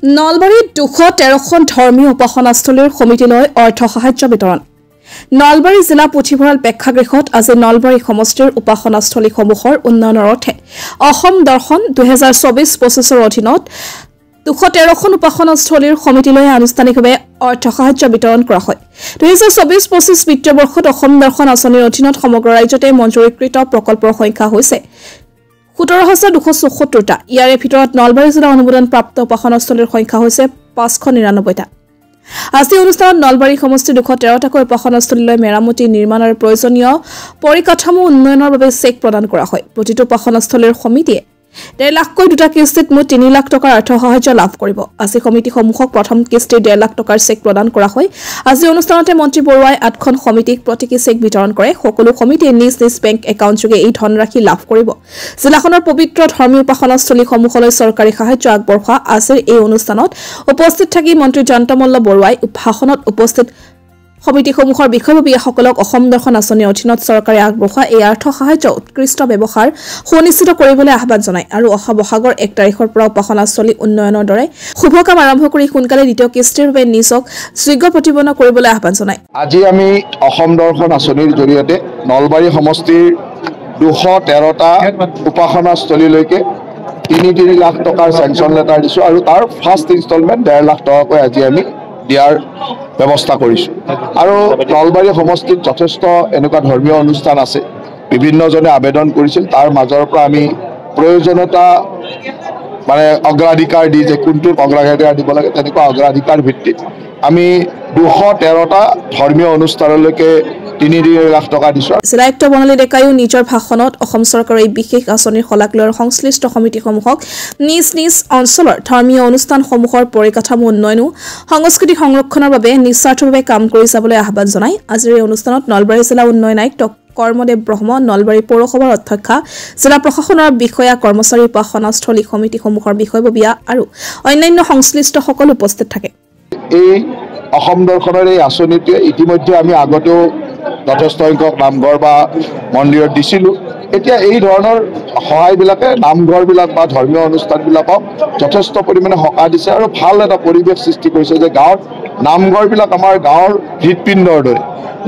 নলবাৰীত 213খন ধৰ্মীয় উপাসনাস্থলীৰ সমিতিলৈ অৰ্থ সাহায্য বিতৰণ। নলবাৰী জিলা পুথিভঁৰাল প্ৰেক্ষাগৃহত আজি নলবাৰী সমষ্টিৰ উপাসনাস্থলীসমূহৰ উন্নয়নৰ অৰ্থে অসম দৰ্শন 2024-25ৰ অধীনত 213খন উপাসনাস্থলীৰ সমিতিলৈ আনুষ্ঠানিকভাৱে অৰ্থ সাহায্য বিতৰণ কৰা হয়। 2024-25 বিত্তীয় বৰ্ষত অসম দৰ্শন আঁচনিৰ অধীনত সমগ্ৰ ৰাজ্যতে মঞ্জুৰীকৃত প্ৰকল্পৰ সংখ্যা হৈছে 17,274টা। ইয়াৰে ভিতৰত নলবাৰী জিলা অনুমোদনপ্ৰাপ্ত উপাসনাস্থলীৰ সংখ্যা হৈছে 599টা। আজি অনুষ্ঠানত নলবাৰী সমষ্টি 213টাকৈ উপাসনাস্থলীলৈ মেৰামতি নিৰ্মাণ আৰু প্ৰয়োজনীয় পৰিকাঠামো উন্নয়নৰ বাবে চেক প্ৰদান কৰা হয়। প্ৰতিটো উপাসনাস্থলীৰ সমিতিয়ে 1.5 লাখকৈ দুটা কিস্তিত মুঠ 3 লাখ টকাৰ অৰ্থ সাহায্য লাভ কৰিব। আজি সমিতিসমূহক প্ৰথম কিস্তিৰ 1.5 লাখ টকাৰ চেক প্ৰদান কৰা হয়। আজি অনুষ্ঠানতে মন্ত্ৰী বৰুৱাই 8খন সমিতিক প্ৰতীকী চেক বিতৰণ কৰে। সকলো সমিতিয়ে নিজ নিজ বেংক একাউণ্টযোগে এই ধনৰাশি লাভ কৰিব। জিলাখনৰ পবিত্ৰ ধৰ্মীয় উপাসনাস্থলীসমূহলৈ চৰকাৰী সাহায্য আগবঢ়োৱা আজিৰ এই অনুষ্ঠানত উপস্থিত থাকি মন্ত্ৰী জয়ন্তমল্ল বৰুৱাই ভাষণত উপস্থিত সমিতিসমূহৰ বিষয়ববীয়াসকলক অসম দৰ্শন আঁচনিৰ অধীনত চৰকাৰে আগবঢ়োৱা এই আৰ্থ সাহায্য উৎকৃষ্ট ব্যৱহাৰ সুনিশ্চিত কৰিবলৈ আহ্বান জনায় আৰু অহা বহাগৰ 1 তাৰিখৰ পৰা উপাসনাস্থলী উন্নয়নৰ দৰে শুভ কাম আৰম্ভ কৰি সোনকালে দ্বিতীয় কিস্তিৰ বাবে নিজক যোগ্য প্ৰতিপন্ন কৰিবলৈ আহ্বান জনায়। আজি আমি অসম দৰ্শন আঁচনিৰ জৰিয়তে নলবাৰী সমষ্টিৰ 213টা উপাসনাস্থলীলৈকে 3 লাখ টকাৰ চেংচন লেটাৰ দিছোঁ আৰু তাৰ ফাৰ্ষ্ট ইনষ্টলমেণ্ট 1.5 লাখ টকাকৈ আজি আমি দিয়াৰ ব্যৱস্থা কৰিছোঁ। আৰু নলবাৰী সমষ্টিত যথেষ্ট এনেকুৱা ধৰ্মীয় অনুষ্ঠান আছে, বিভিন্নজনে আবেদন কৰিছিল, তাৰ মাজৰ পৰা আমি প্ৰয়োজনীয়তা অগ্ৰাধিকাৰ দি যে কোনটোক অগ্ৰাধিকাৰ দিব লাগে তেনেকুৱা অগ্ৰাধিকাৰ ভিত্তিত আমি 213টা ধৰ্মীয় অনুষ্ঠানলৈকে 3 লাখ টকা দিছোঁ। জিলায়ুক্ত বৰ্ণালী ডেকাইও নিজৰ ভাষণত অসম চৰকাৰৰ এই বিশেষ আঁচনিৰ শলাগ লৈ সংশ্লিষ্ট সমিতিসমূহক নিজ নিজ অঞ্চলৰ ধৰ্মীয় অনুষ্ঠানসমূহৰ পৰিকাঠামো উন্নয়ন সংস্কৃতি সংৰক্ষণৰ বাবে নিস্বাৰ্থভাৱে কাম কৰি যাবলৈ আহ্বান জনায়। আজিৰ এই অনুষ্ঠানত নলবাৰী জিলা উন্নয়ন আয়ুক্ত কৰ্মদেৱ ব্ৰহ্ম, নলবাৰী পৌৰসভাৰ অধ্যক্ষা, জিলা প্ৰশাসনৰ বিষয়া, কৰ্মচাৰী, উপাসনাস্থলী সমিতিসমূহৰ বিষয়ববীয়া আৰু অন্যান্য সংশ্লিষ্টসকল উপস্থিত থাকে। এই অসম দৰ্শনৰ এই আঁচনিটোৱে ইতিমধ্যে আমি আগতেও যথেষ্ট সংখ্যক নামঘৰ বা মন্দিৰত দিছিলোঁ। এতিয়া এই ধৰণৰ সহায়বিলাকে নামঘৰবিলাক বা ধৰ্মীয় অনুষ্ঠানবিলাকক যথেষ্ট পৰিমাণে সকাহ দিছে আৰু ভাল এটা পৰিৱেশ সৃষ্টি কৰিছে যে গাঁৱত নামঘৰবিলাক আমাৰ গাঁৱৰ হৃদপিণ্ডৰ দৰে,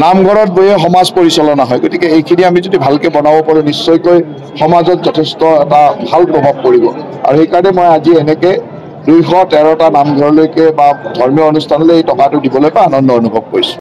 নামঘৰত বহিয়ে সমাজ পৰিচালনা হয়। গতিকে এইখিনি আমি যদি ভালকৈ বনাব পাৰোঁ নিশ্চয়কৈ সমাজত যথেষ্ট এটা ভাল প্ৰভাৱ পৰিব। আৰু সেইকাৰণে মই আজি এনেকৈ 213টা নামঘৰলৈকে বা ধৰ্মীয় অনুষ্ঠানলৈ এই টকাটো দিবলৈ আনন্দ অনুভৱ কৰিছোঁ।